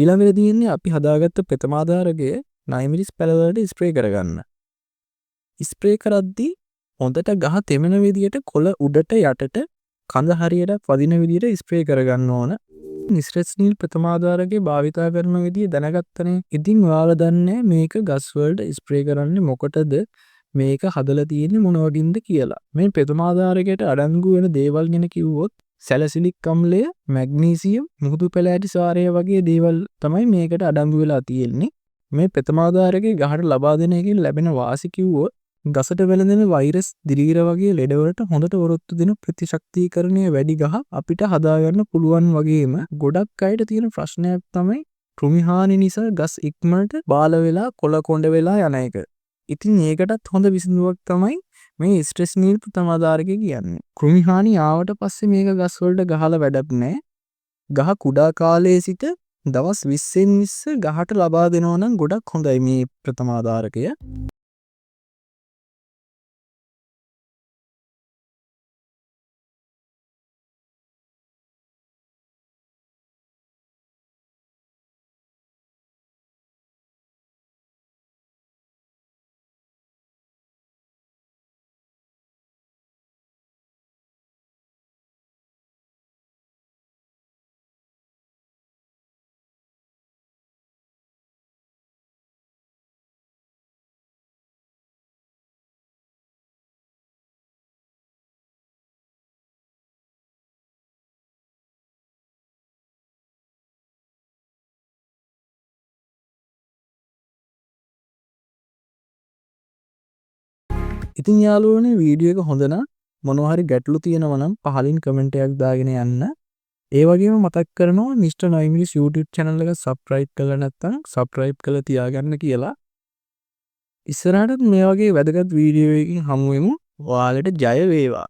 ඊළඟට තියෙන්නේ අපි හදාගත්ත ප්‍රථමාධාරකය 9 මිලි ස්පැලවලට ස්ප්‍රේ කරගන්න. ස්ප්‍රේ කරද්දී හොඳට ගහ තෙමෙන විදියට කොළ උඩට යටට කඳ හරියට වදින විදියට ස්ප්‍රේ කරගන්න ඕන. නිස්රෙස් නීල් ප්‍රථමාධාරකේ භාවිතා කරන විදිය දැනගත්තනේ. ඉතින් ඔයාලා දන්නේ මේක ගස් වලට ස්ප්‍රේ කරන්නේ මොකටද? මේක හදලා තියෙන්නේ මොන වගින්ද කියලා. මේ ප්‍රථමාධාරකයට අඩංගු වෙන දේවල් ගැන කිව්වොත් සැලසිලික් අම්ලය, මැග්නීසියම්, මුහුදු පැලෑටි සාරය වගේ දේවල් තමයි මේකට අඩංගු වෙලා තියෙන්නේ. මේ ප්‍රථමාධාරකේ ගහට ලබා දෙන එකෙන් ලැබෙන වාසි කිව්වොත් ගසට වැළඳෙන වෛරස්, දිරීර වගේ ලෙඩවලට හොඳට ඔරොත්තු දෙන ප්‍රතිශක්තිකරණය වැඩි ගහ අපිට හදාගන්න පුළුවන් වගේම ගොඩක් අයට තියෙන ප්‍රශ්නයක් තමයි කෘමිහානි නිසා ගස් ඉක්මනට බාල වෙලා කොළ කොණ්ඩ වෙලා යන එක. ඉතින් ඒකටත් හොඳ විසඳුමක් තමයි මේ ස්ට්‍රෙස් නීල් ප්‍රථමාධාරකය කියන්නේ. කෘමිහානි ආවට පස්සේ මේක ගස් වලට ගහලා වැඩක් නැහැ. ගහ කුඩා කාලයේ සිට දවස් 20න් 20 ගහට ලබා දෙනවා නම් ගොඩක් හොඳයි මේ ප්‍රථමාධාරකය. ඉතින් යාළුවනේ වීඩියෝ එක හොඳ නම් මොනවා හරි ගැටලු තියෙනවා නම් පහලින් කමෙන්ට් එකක් දාගෙන යන්න. ඒ වගේම මතක් කරනවා Mr. Naimi's YouTube channel එක subscribe කරලා නැත්නම් subscribe කරලා තියාගන්න කියලා. ඉස්සරහටත් මේ වගේ වැදගත් වීඩියෝ එකකින් හමු වෙමු. ඔයාලට ජය වේවා.